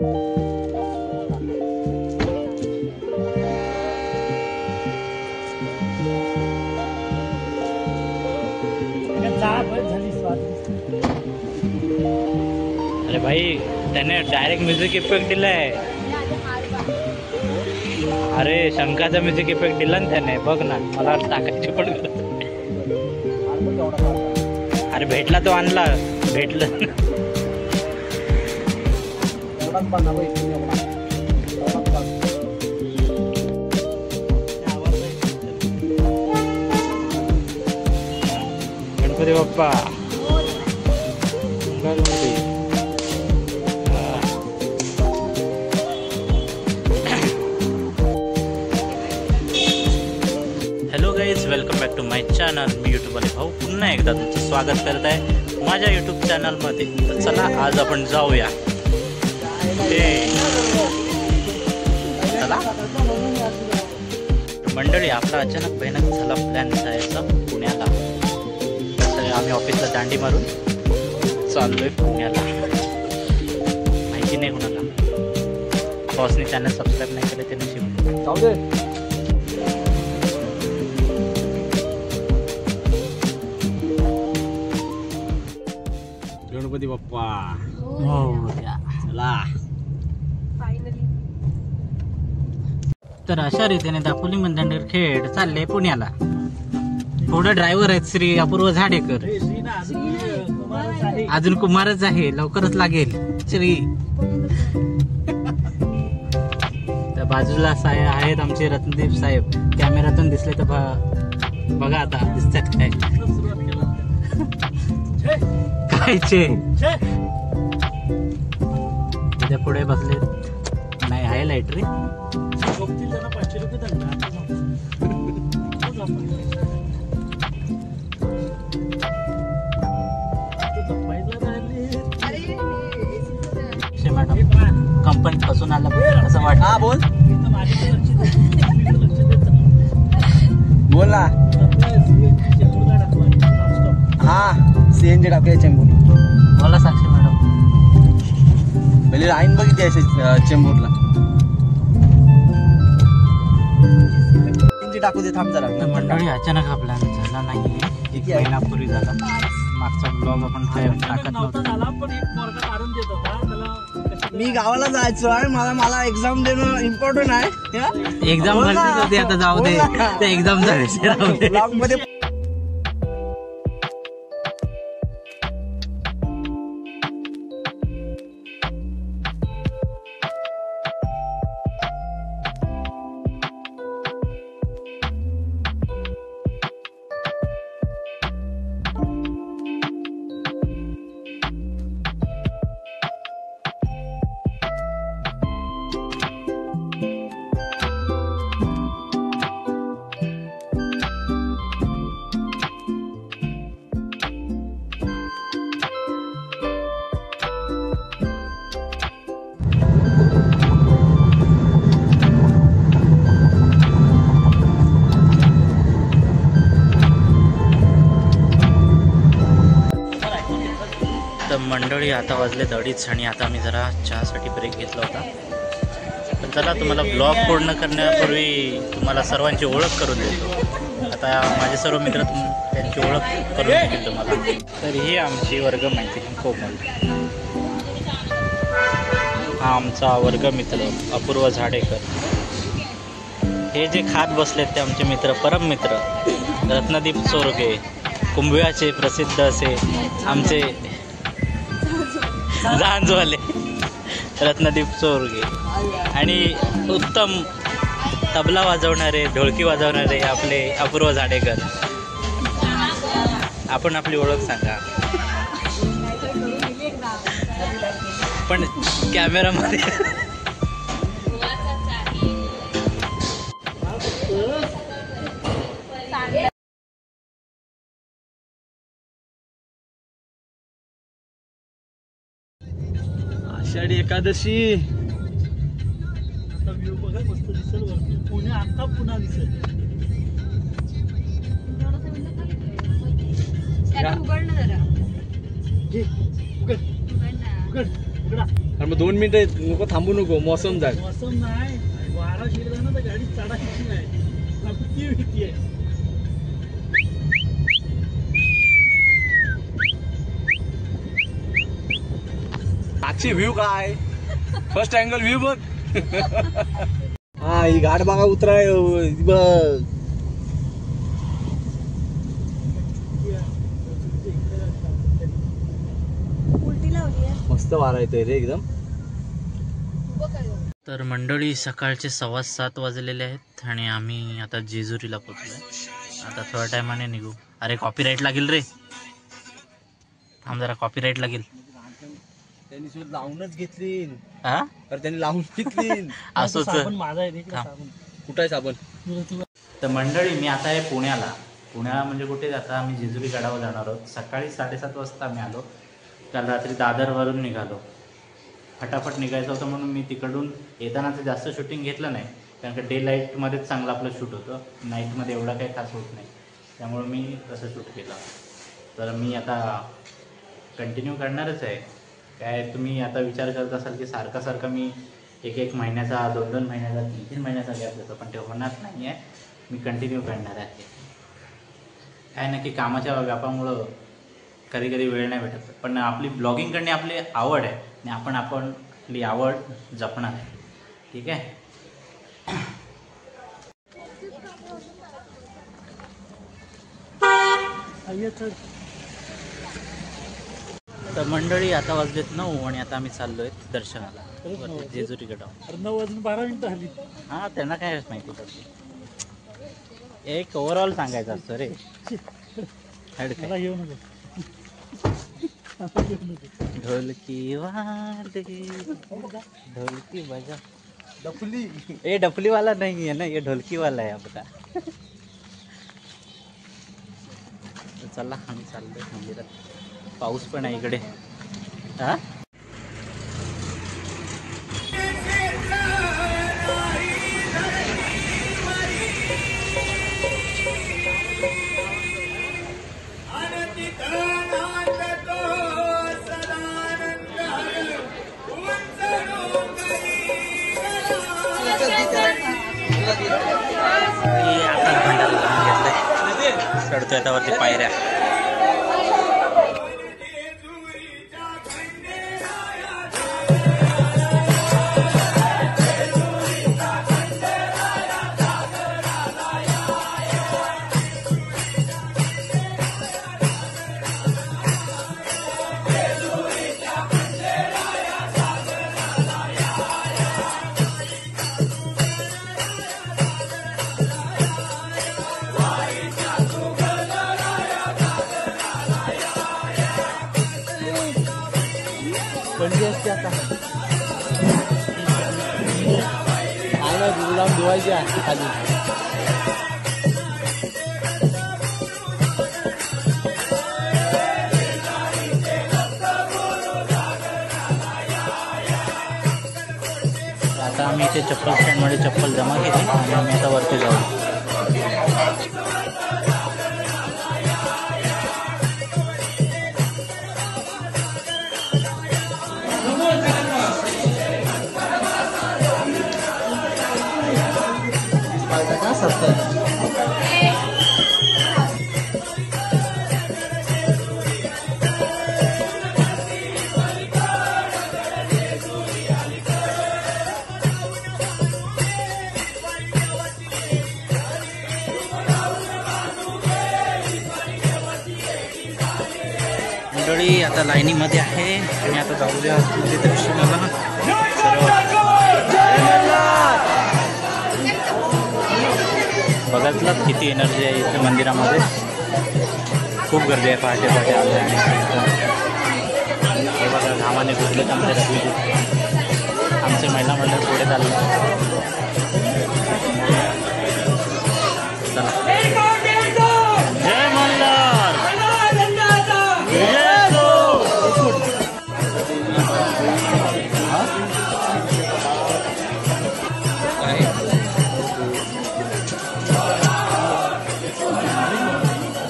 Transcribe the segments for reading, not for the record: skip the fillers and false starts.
अरे भाई त्याने डायरेक्ट म्युझिक इफेक्ट दिलाय. अरे शंकाचा म्युझिक इफेक्ट दिला ना त्याने. बघ ना, मला टाकायची पण गरज. अरे भेटला तो आणला. भेटला Ganpati Bappa. Hello guys, welcome back to my channel. मी यूट्यूबवाले भाऊ पुन्हा एकदा तुमचं स्वागत करत आहे माझ्या यूट्यूब चॅनलमध्ये. तर चला आज आपण जाऊया. चला मंडळी, आपला अचानक भयानक झाला प्लॅन जायचा पुण्याला. तर आम्ही ऑफिसला दांडी मारून चाललोय पुण्याला. माहिती नाही कोणाला. बॉसने चॅनल सबस्क्राईब नाही केलं ते नशीब. जाऊ दे. गणपती बाप्पा. चला. तर अशा रीतीने दापोली मंदिरखेड चालले पुण्याला. पुढे ड्रायव्हर आहेत श्री अपूर्व झाडेकर. अजून कुमारच आहे, लवकरच लागेल श्री. त्या बाजूला आहेत आमचे रत्नदीप साहेब. कॅमेऱ्यातून दिसले तर बघा आता दिसतात काय कायचे. त्याच्या पुढे बसले नाही आहे लाईट रे. मॅडम कंपनी फसून आला असं वाटतं. हा बोल बोल ना. हा सीएनजी टाकूया चेंबूर. बोला साक्षी मॅडम. पहिले लाईन बघितली असे चेंबूरला. सीएनजी टाकू दे, थांब जरा. मंडळी अचानक हा प्लॅन झाला नाही. एक महिनापूर्वी झाला. मागचा ब्लॉग आपण टाकत नव्हता. मी गावाला जायचो आहे. मला एक्झाम देणं इम्पॉर्टंट आहे. एक्झाम भरतीच होती आता. जाऊ दे, त्या एक्झामचा विषय राहू दे. ब्लॉग मध्ये मंडळी आता वाजले 2:30 आणि आता मी जरा चहासाठी ब्रेक घेतला होता. पण चला तुम्हाला ब्लॉग पूर्ण करण्यापूर्वी तुम्हाला सर्वांची ओळख करून देतो. आता माझे सर्व मित्र त्यांची ओळख करून देतील तुम्हाला. तर ही आमची वर्गमैत्रीण कोमल. हा आमचा वर्गमित्र अपूर्व झाडेकर. हे जे खात बसलेत ते आमचे मित्र, परम मित्र रत्नदीप चोरगे. कुंभव्याचे प्रसिद्ध असे आमचे झांजवाले रत्नदीप चोरगे. आणि उत्तम तबला वाजवणारे, ढोलकी वाजवणारे आपले अपूर्व झाडेकर. आपण आपली ओळख सांगा. पण कॅमेरामध्ये आषाढी एकादशी. आता व्ह्यू बघा मस्त दिसेल वरती. पुणे आता पुन्हा दिसेल. आणि मग 2 मिनिटं नको थांबू नको मौसम जाय. मौसम नाही वारा शिरला ना तर गाडी चढायची नाही आपली ती भीती आहे. आजची व्ह्यू काय फर्स्ट अँगल व्ह्यू बघ. हा ही घाट बघा उतराय बघ. मस्त वारा येतोय रे एकदम. तर मंडळी सकाळचे 7:15 वाजलेले आहेत आणि आम्ही आता जेजुरीला पोहोचलोय. आता थोड्या टायमाने निघू. अरे कॉपीराईट लागेल रे, थांब जरा, कॉपीराईट लागेल. त्यांनी शोध लावूनच घेतली. हा तर त्यांनी लावून घेतली. असंच माझा आहे साबण. कुठं आहे साबण. तर मंडळी मी आता आहे पुण्याला म्हणजे कुठे आता आम्ही जेजुरी गडावर जाणार आहोत. सकाळी 7:30 वाजता आम्ही आलो. काल रात्री दादरवरून निघालो. फटाफट निघायचं होतं म्हणून मी तिकडून येतानाचं जास्त शूटिंग घेतलं नाही, कारण का डे लाईटमध्येच चांगलं आपलं शूट होतं. नाईटमध्ये एवढा काही खास होत नाही, त्यामुळे मी तसं शूट केलं. तर मी आता कंटिन्यू करणारच आहे. काय तुम्ही आता विचार करत असाल की सारखा मी एक महिन्याचा 2 महिन्याचा 3 महिन्याचा गॅप देतो, पण ते होणार नाही आहे. मी कंटिन्यू करणार आहे. काय ना की कामाच्या व्यापामुळं कधी वेळ नाही भेटत, पण आपली ब्लॉगिंग करणे आपली आवड आहे आणि आपण आपली आवड जपणार आहे. ठीक आहे. तर मंडळी आता वाजलेत 9 आणि आता आम्ही चाललोय दर्शनाला जेजुरी गडावर. 9:12 झाली. हा त्यांना काय माहिती पडते. एक ओव्हरऑल सांगायचं असतं रे. येऊ नको. ढोलकी वाले ढोलकी बजा. डफली. ये डफली वाला नहीं है ना, ये ढोलकी वाला है आपका. चला आम्ही चाललोय मंदिरात. पाऊस पण आहे इकडे. हा चढतोय आता वरती पायऱ्या. बंदी असते आता. आला गुरुलाम धुवायची आहे खाली. आता आम्ही इथे चप्पल स्टँडमध्ये चप्पल जमा केली आणि आम्ही आता वरती जाऊ. मंडळी आता लाईनीमध्ये आहे आणि आता जाऊया दर्शनाला. बघायला किती एनर्जी आहे इथे मंदिरामध्ये. खूप गर्दी आहे. पहाटे आले आणि हे बघा घामाने घुसले आमच्या रवी. आमचे महिला मंडळ पुढे चालले. जय मल्हार.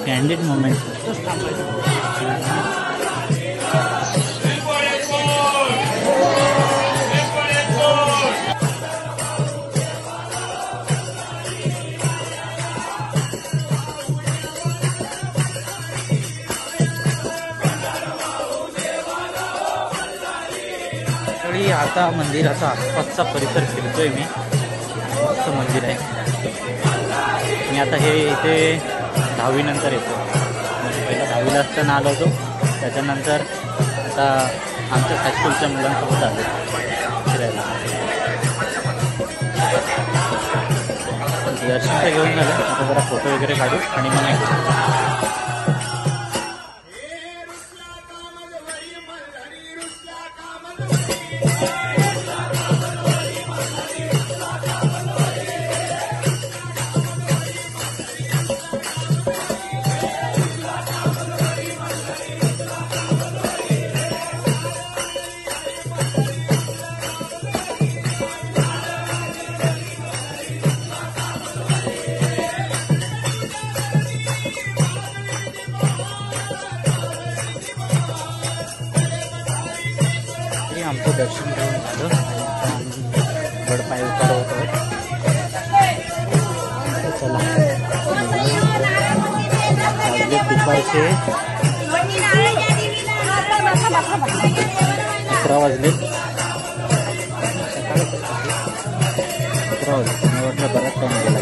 Candid moment. आता मंदिराचा आसपासचा परिसर फिरतोय मी. मस्त मंदिर आहे. मी आता हे इथे 10वी नंतर येतो. म्हणजे पहिला 10वीला असताना आलो होतो, त्याच्यानंतर आता आमच्या हायस्कूलच्या मुलांसोबत आलो फिरायला. दर्शन तर घेऊन झालं, आता जरा फोटो वगैरे काढू आणि मग निघू. आमचं दर्शन घेऊन झालं आणि आता आम्ही गडपाय उतरवत आहोत. चला, वाजले दुपारचे 11 वाजले. सकाळी 11 वाजले. मला वाटलं बराच टाईम गेला.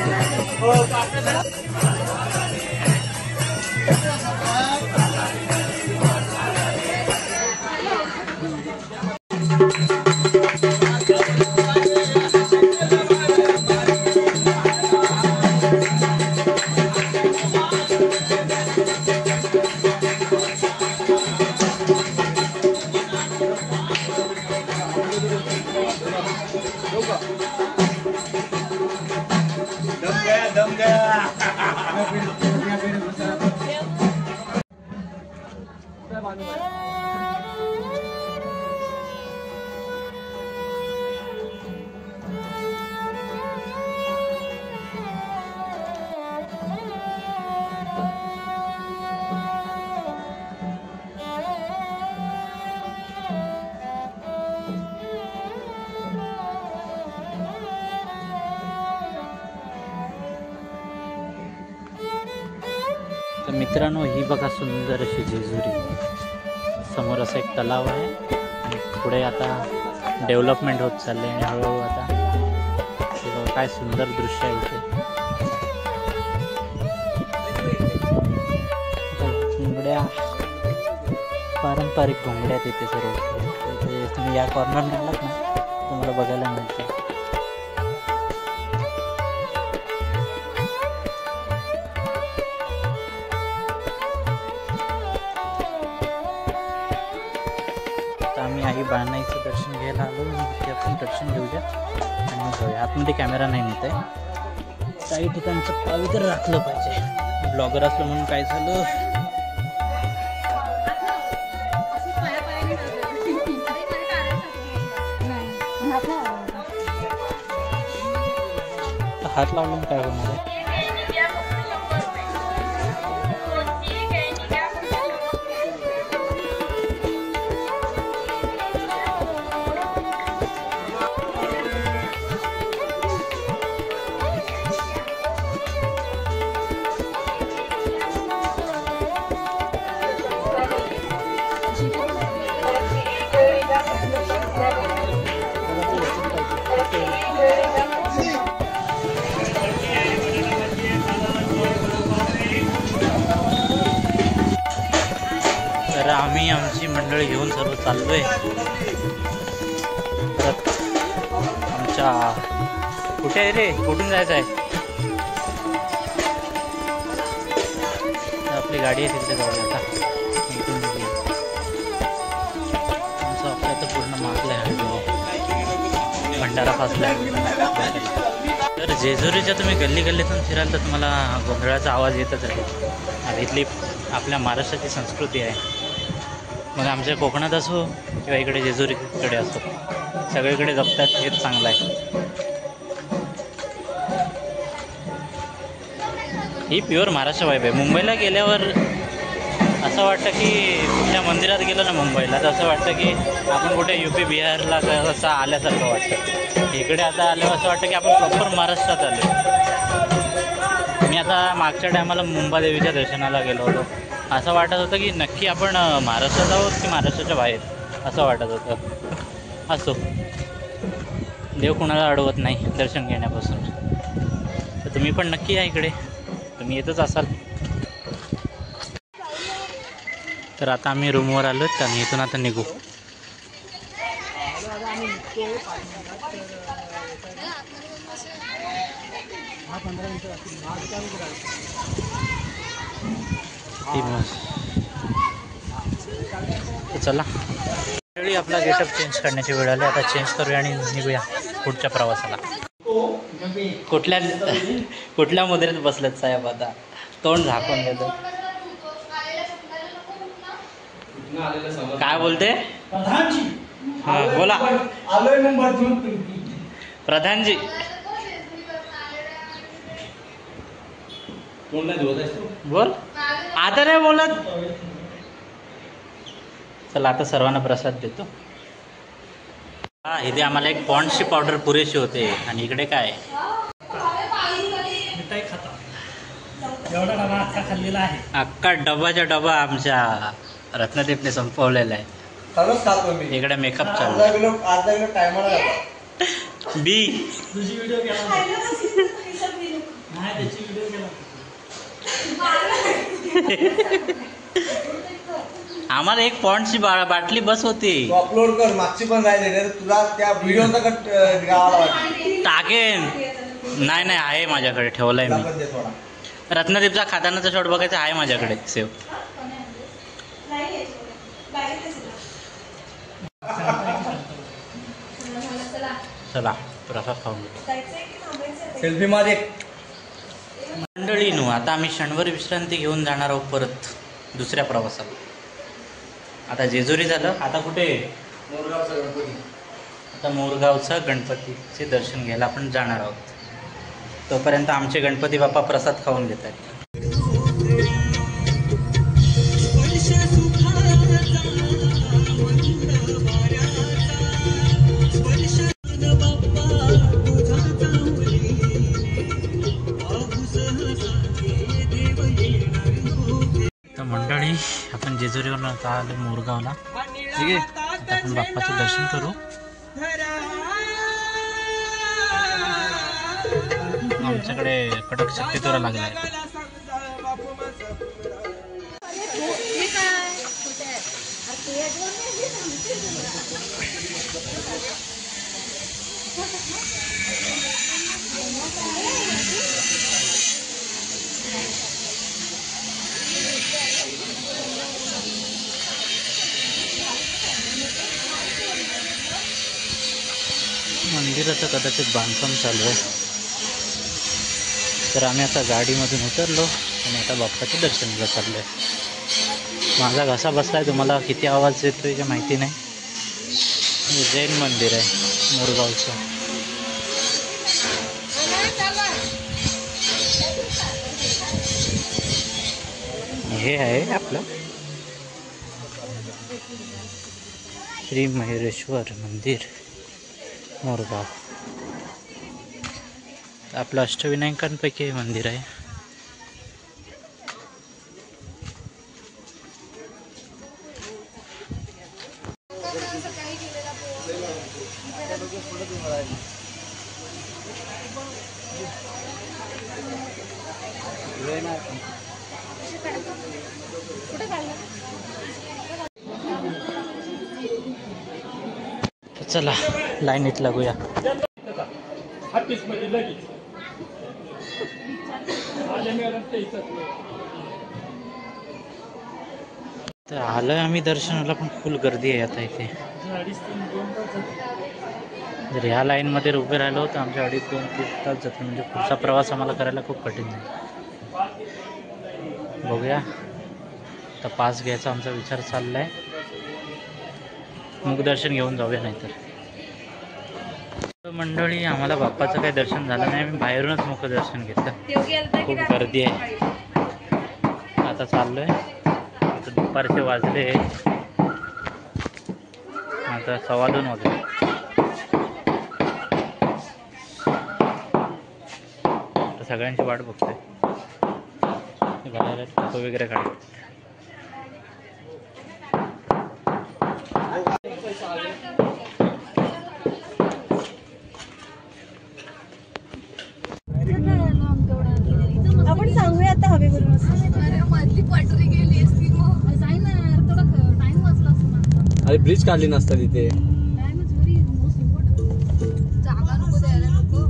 दम गया. तर मित्रांनो, ही बघा सुंदर अशी जेजुरी. समोर असा एक तलाव आहे आणि पुढे आता डेव्हलपमेंट होत चालले आणि हळूहळू आता हे बघा काय सुंदर दृश्य आहे इथे. घोंगड्या, पारंपरिक घोंगड्या तिथे सर्व. इथे तुम्ही या कॉर्नर म्हणलात ना, तुम्हाला बघायला मिळते. आम्ही आई बाणाईचं दर्शन घ्यायला आलो. ते आपण दर्शन घेऊया आणि मग जाऊया. आतमध्ये कॅमेरा नाही नेत आहे. काही ठिकाणचं पवित्र राखलं पाहिजे. ब्लॉगर असलं म्हणून काय झालं, हात लावून काय होणार आहे. तर आम्ही आमची मंडळी घेऊन सर्व चाललोय. परत आमच्या कुठे आहे रे, कुठून जायचं आहे. आपली गाडी आहे तिथे जाऊया. आता इथून आमचं आपल्या तर पूर्ण मागलं आहे, भंडारा फासला आहे. तर जेजुरीच्या तुम्ही गल्ली गल्लीतून फिराल तर तुम्हाला गोंधळाचा आवाज येतच आहे. इथली आपल्या महाराष्ट्राची संस्कृती आहे. मग आमच्या कोकणात असो किंवा इकडे जेजुरीकडे असो, सगळीकडे जपतात, हेच चांगलं आहे. ही प्युअर महाराष्ट्र वाईब आहे. मुंबईला गेल्यावर असं वाटतं की कुठल्या मंदिरात गेलो ना मुंबईला, तर असं वाटतं की आपण कुठे UP बिहारला असं आल्यासारखं वाटतं. इकडे आता आल्यावर असं वाटतं की आपण प्रॉपर महाराष्ट्रात आलो. मी आता मागच्या टायमाला मुंबादेवीच्या दर्शनाला गेलो होतो. असं वाटत होतं की नक्की आपण महाराष्ट्रात आहोत की महाराष्ट्राच्या बाहेर, असं वाटत होतं. असो. देव कुणाला अडवत नाही दर्शन घेण्यापासून. तर तुम्ही पण नक्की या इकडे, तुम्ही येतच असाल. तर आता आम्ही रूमवर आलो आणि इथून आता निघू. चला वेळी आपला गेटअप चेंज करण्याची वेळ आली. आता चेंज करूया आणि निघूया पुढच्या प्रवासाला. कुठल्या मुद्रेत बसलेत साहेब? आता तोंड झाकून घेतो. काय बोलते? हां बोला. प्रधानजी बोल. आता नाही बोलत. चला आता सर्वांना प्रसाद देतो. हा इथे आम्हाला एक पॉन्ड्सची पावडर पुरेशी होते. आणि इकडे काय मिठाई खाता एवढा डबा अख्खा खाल्लेला आहे. अख्खा डबाच्या डबा आमच्या रत्नदीपने संपवलेला आहे. खरंच खातो मी. इकडे मेकअप चालू. अर्धा किलो टायमाला बी तुझी व्हिडिओ केला नाही, त्याची व्हिडिओ केला. आम्हाला एक पॉन्डची बाटली बस होती. अपलोड कर, मागची पण राहिली तुला त्या व्हिडिओचा कट गावाला वाटतं. टाकेन. नाही नाही आहे माझ्याकडे, ठेवलाय मी. रत्नदीपचा खातानाचा शॉट बघायचा आहे माझ्याकडे सेव. चला प्रसाद खाऊन सेल्फी मध्ये मंडळी नो. आता आम्ही क्षणभर विश्रांती घेऊन जाणार आहोत परत दुसऱ्या प्रवासाला. आता जेजुरी झालं, आता कुठे? मोरगावचा गणपती. आता मोरगावचा गणपतीचे दर्शन घ्यायला आपण जाणार आहोत. तोपर्यंत आमचे गणपती बाप्पा प्रसाद खाऊन घेत आहेत. तर मंडळी आपण जेजुरीवरून आता आलो मोरगावला. ठीक आहे, आता आपण बाप्पाचं दर्शन करू. आमच्याकडे कडक शक्यतोरा लागला आहे. मंदिराचं कदाचित बांधकाम चालू आहे. तर आम्ही आता गाडीमधून उतरलो आणि आता बाप्पाच्या दर्शनाला चाललो आहे. माझा घसा बसला आहे, तुम्हाला किती आवाज येतो आहे माहिती नाही. जैन मंदिर आहे मोरगावचं. हे आहे आपलं श्री मयुरेश्वर मंदिर मोरगाव. आपलं अष्टविनायकांपैकी हे मंदिर आहे. चला लाईनीत लागूया. तर आलोय आम्ही दर्शनाला, पण फुल गर्दी आहे आता इथे. जर ह्या लाईनमध्ये उभे राहिलो तर आमच्या 2-3 तास जातील. म्हणजे पुढचा प्रवास आम्हाला करायला खूप कठीण आहे. बघूया तर पास घ्यायचा आमचा विचार चालला आहे. मुखदर्शन घेऊन जाऊया नाहीतर. मंडळी आम्हाला बाप्पाचं काही दर्शन झालं नाही. आम्ही बाहेरूनच मुखदर्शन घेतलं. खूप गर्दी आहे. आता चाललोय. आता दुपारचे वाजले, आता 2:15 वाजले. आता सगळ्यांची वाट बघतोय. बाहेर फोटो वगैरे काढतात. अरे ब्रिज काढली नसता तिथे. जागा नको द्यायला नको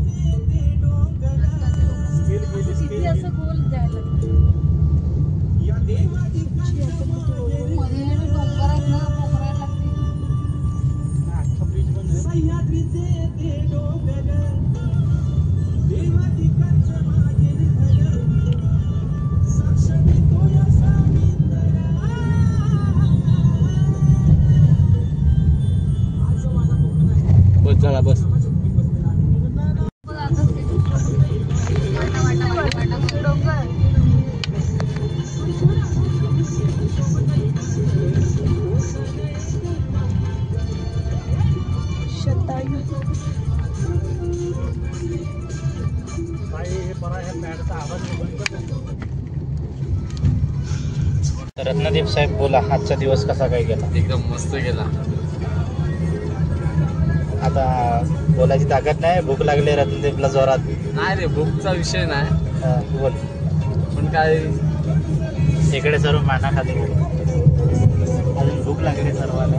किती असं गोल द्यायला मध्ये डोंगर आहेत ना पोखरायला लागते. अख्खा ब्रिज बस चला बस. डोंगर तर रत्नदीप साहेब बोला, आजचा दिवस कसा काय गेला? एकदम मस्त गेला. आता बोलायची ताकद नाही, भूक लागली रत्नदीपला जोरात. नाही रे, भूकचा विषय नाही, हा, बोल. पण काय इकडे सर्व माना खाली अजून भूक लागली सर्वांना.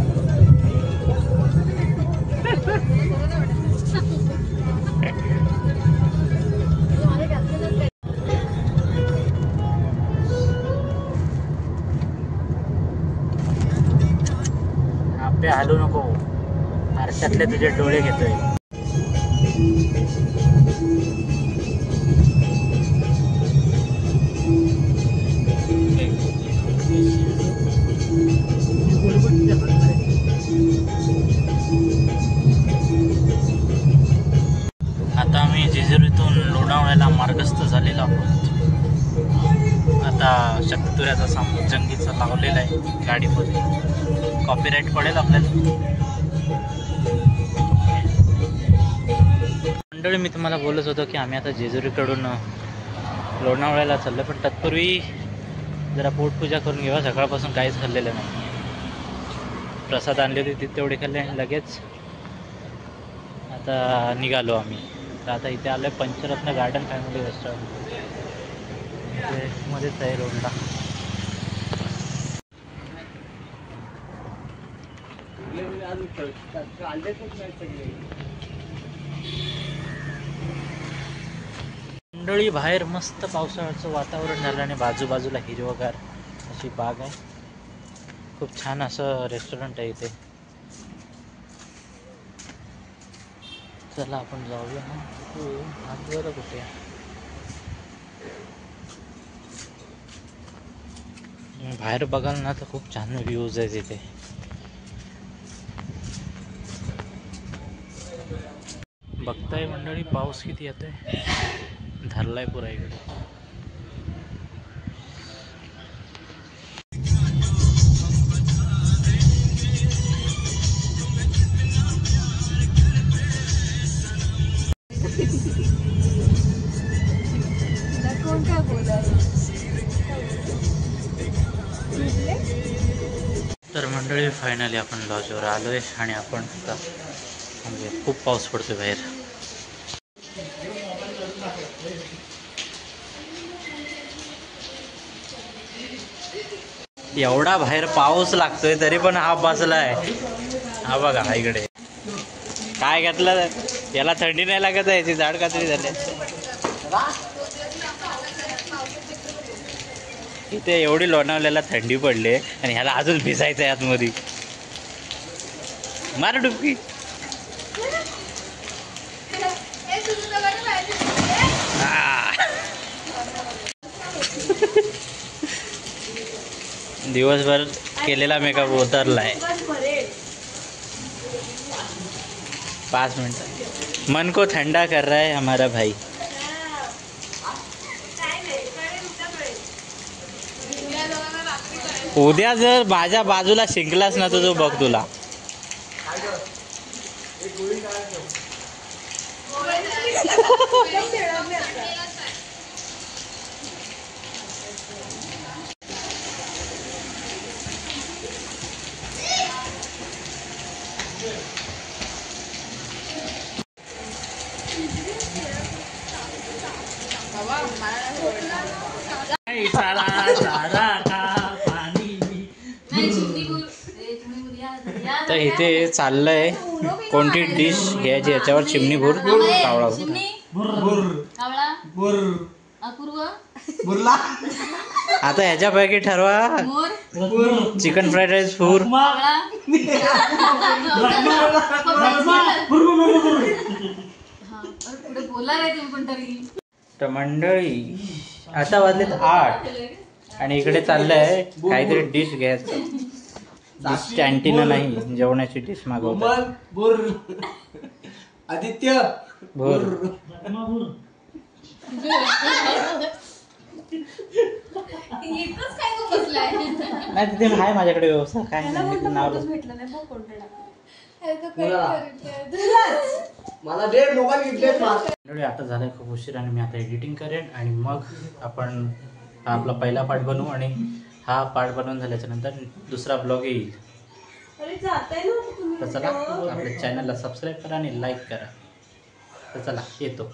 आपे हालू नको, आरशातले तुझे डोळे घेतोय. आता आम्ही जेजुरीतून लोणावळ्याला मार्गस्थ झालेलो आहोत. आता शक्तितुऱ्याचा जंगीचा लावलेला आहे गाडीमध्ये, कॉपीराईट पडेल आपल्याला. मंडळी, मी तुम्हाला बोलत होतो की आम्ही आता जेजुरीकडून लोणावळ्याला चाललो, पण तत्पूर्वी जरा पोटपूजा करून घेऊया. सकाळपासून काहीच खाल्लेलं नाही. प्रसाद आणले होते तिथे तेवढे खाल्ले आणि लगेच आता निघालो आम्ही. तर आता इथे आलो आहे पंचरत्न गार्डन फॅमिली रेस्टॉरंट, इथे मध्येच आहे रोडला. मंडळी, बाहेर मस्त पावसाळ्याचं वातावरण झालं आणि बाजूबाजूला हिरवगार अशी बाग आहे. खूप छान असं रेस्टॉरंट आहे इथे. चला आपण जाऊया ना. आजवर कुठे बाहेर बघाल ना तर खूप छान व्ह्यूज आहेत इथे. बघताय मंडळी, पाऊस किती येतोय, धरलाय पुरा इकडे. कोण काय बोलायला. तर मंडळी, फायनली आपण लॉजवर आलो आहे आणि आपण आता म्हणजे खूप पाऊस पडतोय बाहेर. एवढा बाहेर पाऊस लागतोय तरी पण हा बसलाय. हा बघा, हा इकडे काय घेतलं, याला थंडी नाही लागत आहे, याची झाड कातरी झाले. इथे एवढी लोणावळ्याला थंडी पडली आणि ह्याला अजून भिजायचं आहे आतमध्ये. मार डुबकी. दिवसभर केलेला मेकअप उतरलाय 5 मिनट. मन को ठंडा कर रहा है हमारा भाई. उद्या जर माझ्या बाजूला शिंकलास ना तो बघ तुला. सारा पाणी नाही चिमणी तुम्ही उद्या इथे चाललंय कोणती डिश घ्यायची याच्यावर चिमणीभूर कावळा कावळा बुर अपूर्व बुरला आता ह्याच्यापैकी ठरवा मोर चिकन फ्राईड राईस फूर कावळा हा अरे पुढे बोला रे तुम्ही पण तरी तर मंडळी आता वाजलेत 8 आणि इकडे चाललंय काहीतरी डिश घ्यायचं डिश कॅन्टीन नाही जेवणाची डिश मागवतात उमल बुर आदित्य भूर एकच काय गं बसलाय नाही तिथे आहे माझ्याकडे व्यवस्था काय नाही मी नाव भेटलं नाही बघ कोणता मला दे मोबाईल घेतले मंडळी आता झालंय खूप उशीर आणि मी आता एडिटिंग करेन आणि मग आपण हा आपला पहिला पार्ट बनवू आणि हा पार्ट बनवून झाल्याच्या नंतर दुसरा ब्लॉग येईल तर चला आपल्या चॅनलला सबस्क्राईब करा आणि लाईक करा तर चला येतो